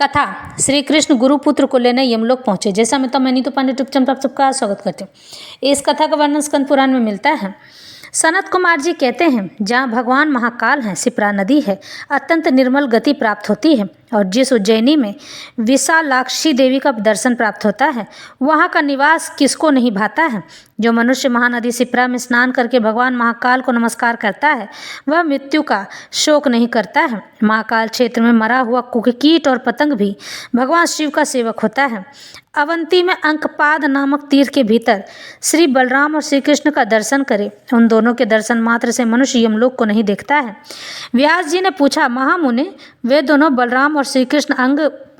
कथा। श्री कृष्ण गुरुपुत्र को लेने यमलोक पहुंचे। जैसा मैं तो मैनी तो पंडित उपचंद आप सबका स्वागत करती हूँ। इस कथा का वर्णन स्कंद पुराण में मिलता है। सनत कुमार जी कहते हैं, जहाँ भगवान महाकाल हैं, सिप्रा नदी है, अत्यंत निर्मल गति प्राप्त होती है, और जिस उज्जैनी में विशालाक्षी देवी का दर्शन प्राप्त होता है, वहाँ का निवास किसको नहीं भाता है। जो मनुष्य महानदी सिप्रा में स्नान करके भगवान महाकाल को नमस्कार करता है, वह मृत्यु का शोक नहीं करता है। महाकाल क्षेत्र में मरा हुआ कीट और पतंग भी भगवान शिव का सेवक होता है। अवंती में अंकपाद नामक तीर्थ के भीतर श्री बलराम और श्री कृष्ण का दर्शन करे। उन दोनों के दर्शन मात्र से मनुष्य यमलोक को नहीं देखता है। व्यास जी ने पूछा, महामुने, वे दोनों बलराम और श्री कृष्ण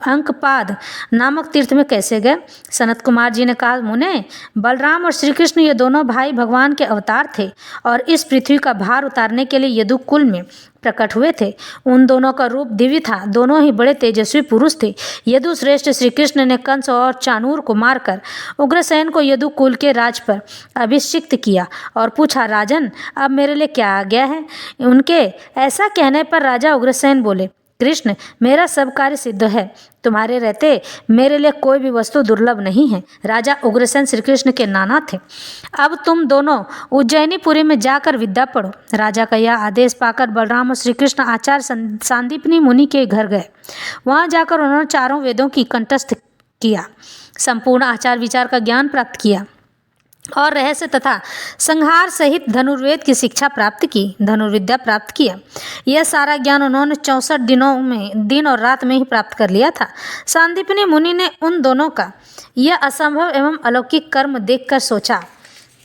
अंकपाद नामक तीर्थ में कैसे गए? सनत कुमार जी ने कहा, मुने, बलराम और श्री कृष्ण ये दोनों भाई भगवान के अवतार थे और इस पृथ्वी का भार उतारने के लिए यदु कुल में प्रकट हुए थे। उन दोनों का रूप दिव्य था, दोनों ही बड़े तेजस्वी पुरुष थे। यदु श्रेष्ठ श्री कृष्ण ने कंस और चाणूर को मारकर उग्रसेन को यदु कुल के राज पर अभिषिक्त किया और पूछा, राजन, अब मेरे लिए क्या आज्ञा है? उनके ऐसा कहने पर राजा उग्रसेन बोले, कृष्ण, मेरा सब कार्य सिद्ध है, तुम्हारे रहते मेरे लिए कोई भी वस्तु दुर्लभ नहीं है। राजा उग्रसेन श्री कृष्ण के नाना थे। अब तुम दोनों उज्जैनीपुरी में जाकर विद्या पढ़ो। राजा का यह आदेश पाकर बलराम और श्री कृष्ण आचार्य सांदीपनी मुनि के घर गए। वहां जाकर उन्होंने चारों वेदों की कंठस्थ किया, संपूर्ण आचार विचार का ज्ञान प्राप्त किया और रहस्य तथा संहार सहित धनुर्वेद की शिक्षा प्राप्त की, धनुर्विद्या प्राप्त किया। यह सारा ज्ञान उन्होंने 64 दिनों में, दिन और रात में ही प्राप्त कर लिया था। सांदीपनी मुनि ने उन दोनों का यह असंभव एवं अलौकिक कर्म देखकर सोचा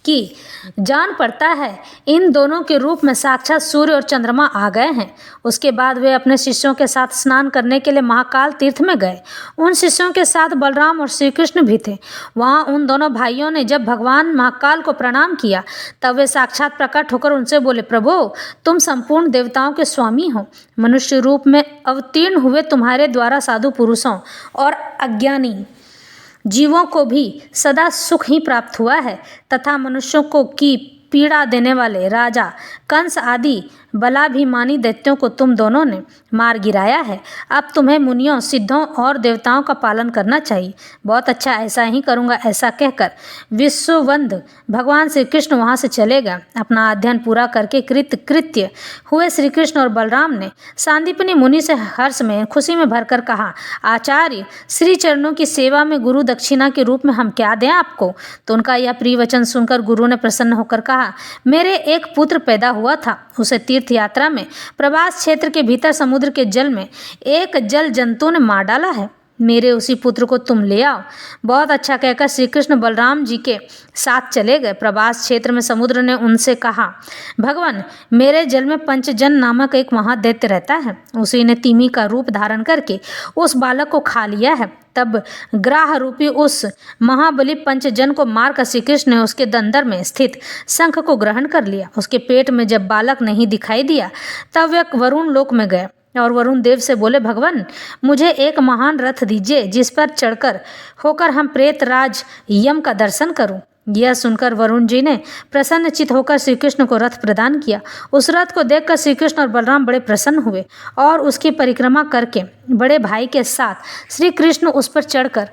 कि जान पड़ता है इन दोनों के रूप में साक्षात सूर्य और चंद्रमा आ गए हैं। उसके बाद वे अपने शिष्यों के साथ स्नान करने के लिए महाकाल तीर्थ में गए। उन शिष्यों के साथ बलराम और श्री कृष्ण भी थे। वहाँ उन दोनों भाइयों ने जब भगवान महाकाल को प्रणाम किया, तब वे साक्षात प्रकट होकर उनसे बोले, प्रभु, तुम संपूर्ण देवताओं के स्वामी हो। मनुष्य रूप में अवतीर्ण हुए तुम्हारे द्वारा साधु पुरुषों और अज्ञानी जीवों को भी सदा सुख ही प्राप्त हुआ है तथा मनुष्यों को की पीड़ा देने वाले राजा कंस आदि बलाभिमानी दैत्यों को तुम दोनों ने मार गिराया है। अब तुम्हें मुनियों, सिद्धों और देवताओं का पालन करना चाहिए। बहुत अच्छा, ऐसा ही करूँगा। ऐसा कहकर विश्ववंद भगवान श्री कृष्ण वहाँ से चले गए। अपना अध्ययन पूरा करके कृत्य हुए श्री कृष्ण और बलराम ने सांदीपनी मुनि से हर्ष में, खुशी में भरकर कहा, आचार्य, श्री चरणों की सेवा में गुरु दक्षिणा के रूप में हम क्या दें आपको? तो उनका यह प्रिय वचन सुनकर गुरु ने प्रसन्न होकर कहा, मेरे एक पुत्र पैदा हुआ था। उसे तीर्थ यात्रा में प्रवास क्षेत्र के भीतर समुद्र के जल में एक जल जंतु ने मार डाला है। मेरे उसी पुत्र को तुम ले आओ। बहुत अच्छा कहकर श्री कृष्ण बलराम जी के साथ चले गए। प्रवास क्षेत्र में समुद्र ने उनसे कहा, भगवान, मेरे जल में पंचजन नामक एक महादैत्य रहता है। उसी ने तिमी का रूप धारण करके उस बालक को खा लिया है। तब ग्राह रूपी उस महाबली पंचजन को मारकर श्री कृष्ण ने उसके दंदर में स्थित शंख को ग्रहण कर लिया। उसके पेट में जब बालक नहीं दिखाई दिया, तब वे वरुण लोक में गए और वरुण देव से बोले, भगवान, मुझे एक महान रथ दीजिए जिस पर चढ़कर होकर हम प्रेतराज यम का दर्शन करूं। यह सुनकर वरुण जी ने प्रसन्नचित होकर श्री कृष्ण को रथ प्रदान किया। उस रथ को देखकर श्री कृष्ण और बलराम बड़े प्रसन्न हुए और उसकी परिक्रमा करके बड़े भाई के साथ श्री कृष्ण उस पर चढ़कर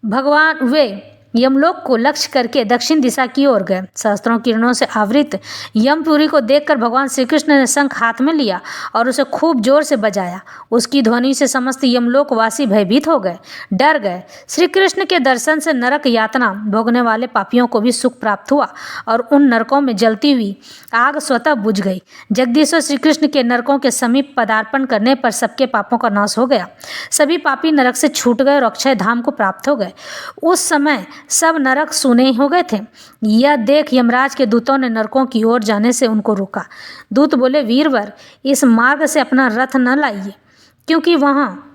भगवान वे यमलोक को लक्ष्य करके दक्षिण दिशा की ओर गए। सहस्त्रों किरणों से आवृत यमपुरी को देखकर भगवान श्री कृष्ण ने शंख हाथ में लिया और उसे खूब जोर से बजाया। उसकी ध्वनि से समस्त यमलोकवासी भयभीत हो गए, डर गए। श्री कृष्ण के दर्शन से नरक यातना भोगने वाले पापियों को भी सुख प्राप्त हुआ और उन नरकों में जलती हुई आग स्वतः बुझ गई। जगदीश्वर श्री कृष्ण के नरकों के समीप पदार्पण करने पर सबके पापों का नाश हो गया। सभी पापी नरक से छूट गए और अक्षय धाम को प्राप्त हो गए। उस समय सब नरक सूने हो गए थे। यह देख यमराज के दूतों ने नरकों की ओर जाने से उनको रोका। दूत बोले, वीरवर, इस मार्ग से अपना रथ न लाइए, क्योंकि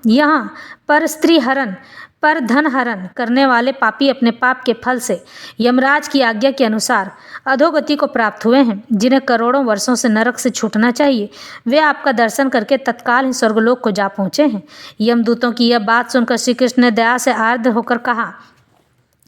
यहाँ पर स्त्री हरण, पर धन हरण करने वाले पापी अपने पाप के फल से यमराज की आज्ञा के अनुसार अधोगति को प्राप्त हुए हैं। जिन्हें करोड़ों वर्षों से नरक से छूटना चाहिए, वे आपका दर्शन करके तत्काल ही स्वर्गलोक को जा पहुँचे हैं। यमदूतों की यह बात सुनकर श्री कृष्ण ने दया से आर्द्र होकर कहा,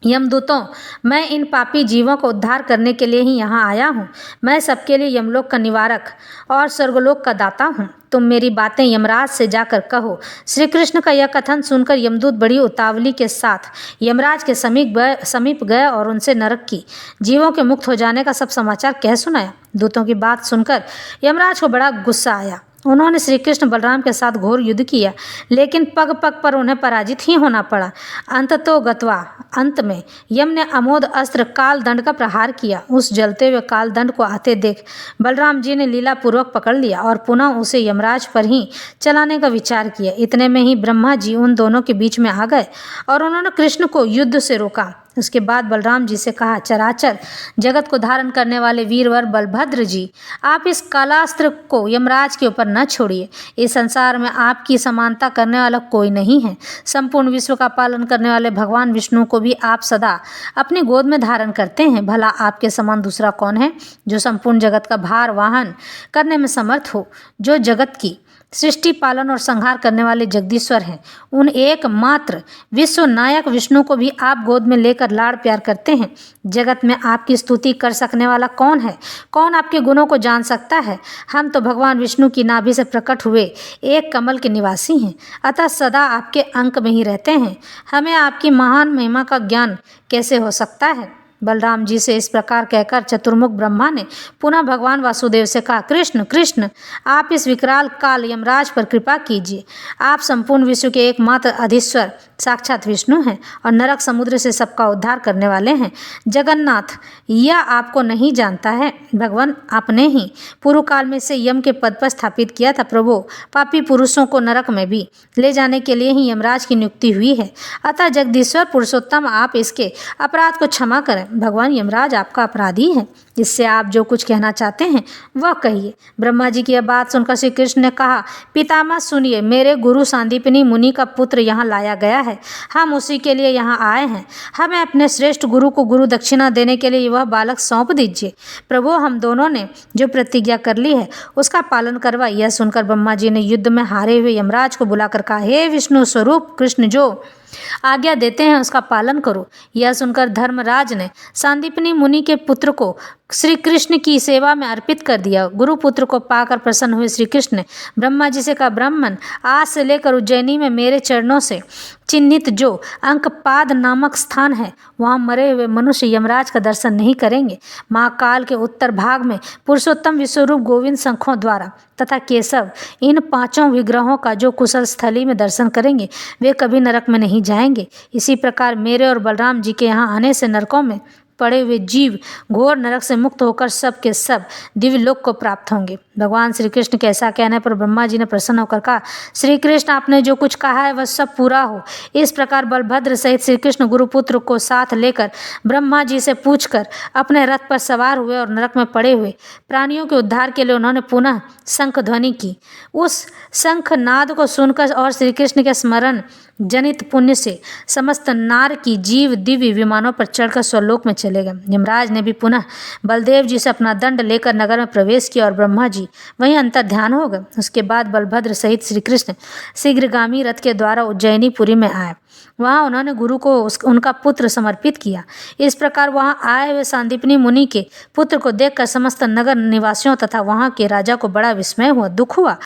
यमदूतों, मैं इन पापी जीवों को उद्धार करने के लिए ही यहाँ आया हूँ। मैं सबके लिए यमलोक का निवारक और स्वर्गलोक का दाता हूँ। तुम मेरी बातें यमराज से जाकर कहो। श्री कृष्ण का यह कथन सुनकर यमदूत बड़ी उतावली के साथ यमराज के समीप गए और उनसे नरक की जीवों के मुक्त हो जाने का सब समाचार कह सुनाया। दूतों की बात सुनकर यमराज को बड़ा गुस्सा आया। उन्होंने श्री कृष्ण बलराम के साथ घोर युद्ध किया, लेकिन पग पग पर उन्हें पराजित ही होना पड़ा। अंततोगत्वा अंत में यम ने अमोघ अस्त्र काल दंड का प्रहार किया। उस जलते हुए काल दंड को आते देख बलराम जी ने लीला पूर्वक पकड़ लिया और पुनः उसे यमराज पर ही चलाने का विचार किया। इतने में ही ब्रह्मा जी उन दोनों के बीच में आ गए और उन्होंने कृष्ण को युद्ध से रोका। उसके बाद बलराम जी से कहा, चराचर जगत को धारण करने वाले वीरवर बलभद्र जी, आप इस कालास्त्र को यमराज के ऊपर न छोड़िए। इस संसार में आपकी समानता करने वाला कोई नहीं है। संपूर्ण विश्व का पालन करने वाले भगवान विष्णु को भी आप सदा अपनी गोद में धारण करते हैं। भला आपके समान दूसरा कौन है जो संपूर्ण जगत का भार वाहन करने में समर्थ हो? जो जगत की सृष्टि पालन और संहार करने वाले जगदीश्वर हैं, उन एकमात्र विश्व नायक विष्णु को भी आप गोद में लेकर लाड़ प्यार करते हैं। जगत में आपकी स्तुति कर सकने वाला कौन है? कौन आपके गुणों को जान सकता है? हम तो भगवान विष्णु की नाभि से प्रकट हुए एक कमल के निवासी हैं, अतः सदा आपके अंक में ही रहते हैं। हमें आपकी महान महिमा का ज्ञान कैसे हो सकता है? बलराम जी से इस प्रकार कहकर चतुर्मुख ब्रह्मा ने पुनः भगवान वासुदेव से कहा, कृष्ण कृष्ण, आप इस विकराल काल यमराज पर कृपा कीजिए। आप संपूर्ण विश्व के एकमात्र अधीश्वर साक्षात विष्णु हैं और नरक समुद्र से सबका उद्धार करने वाले हैं। जगन्नाथ, यह आपको नहीं जानता है। भगवान आपने ही पूर्व काल में से यम के पद पर स्थापित किया था। प्रभु, पापी पुरुषों को नरक में भी ले जाने के लिए ही यमराज की नियुक्ति हुई है। अतः जगदीश्वर पुरुषोत्तम, आप इसके अपराध को क्षमा करें। भगवान यमराज आपका अपराधी है। इससे आप जो कुछ कहना चाहते हैं वह कहिए। ब्रह्मा जी की यह बात सुनकर श्री कृष्ण ने कहा, पितामह सुनिए, मेरे गुरु सांदीपनी मुनि का पुत्र यहाँ लाया गया है। हम उसी के लिए यहाँ आए हैं। हमें अपने श्रेष्ठ गुरु को गुरु दक्षिणा देने के लिए वह बालक सौंप दीजिए। प्रभु, हम दोनों ने जो प्रतिज्ञा कर ली है उसका पालन करवाइए। यह सुनकर ब्रह्मा जी ने युद्ध में हारे हुए यमराज को बुलाकर कहा, हे विष्णु स्वरूप कृष्ण, जो आज्ञा देते हैं उसका पालन करो। यह सुनकर धर्मराज ने सांदीपनी मुनि के पुत्र को श्री कृष्ण की सेवा में अर्पित कर दिया। गुरु पुत्र को पाकर प्रसन्न हुए श्री कृष्ण ने ब्रह्मा जी से कहा, ब्राह्मण, आज से लेकर उज्जैनी में मेरे चरणों से चिन्हित जो अंकपाद नामक स्थान है, वहाँ मरे हुए मनुष्य यमराज का दर्शन नहीं करेंगे। महाकाल के उत्तर भाग में पुरुषोत्तम विश्वरूप गोविंद शंखों द्वारा तथा केशव, इन पांचों विग्रहों का जो कुशल स्थली में दर्शन करेंगे वे कभी नरक में नहीं जाएंगे। इसी प्रकार मेरे और बलराम जी के यहाँ आने से नरकों में पड़े हुए जीव घोर नरक से मुक्त होकर सब के सब दिव्य लोक को प्राप्त होंगे। भगवान श्री कृष्ण के ऐसा कहने पर ब्रह्मा जी ने प्रसन्न होकर कहा, श्री कृष्ण, आपने जो कुछ कहा है वह सब पूरा हो। इस प्रकार बलभद्र सहित श्री कृष्ण गुरुपुत्र को साथ लेकर ब्रह्मा जी से पूछकर अपने रथ पर सवार हुए और नरक में पड़े हुए प्राणियों के उद्धार के लिए उन्होंने पुनः शंख ध्वनि की। उस शंख नाद को सुनकर और श्री कृष्ण के स्मरण जनित पुण्य से समस्त नार की जीव दिव्य विमानों पर चढ़कर स्वलोक में चले गए। यमराज ने भी पुनः बलदेव जी से अपना दंड लेकर नगर में प्रवेश किया और ब्रह्मा जी वहीं अंतर ध्यान हो गए। उसके बाद बलभद्र सहित श्री कृष्ण शीघ्रगामी रथ के द्वारा उज्जैनीपुरी में आए। वहाँ उन्होंने गुरु को उनका पुत्र समर्पित किया। इस प्रकार वहाँ आए हुए सांदीपनी मुनि के पुत्र को देखकर समस्त नगर निवासियों तथा वहाँ के राजा को बड़ा विस्मय हुआ, दुख हुआ।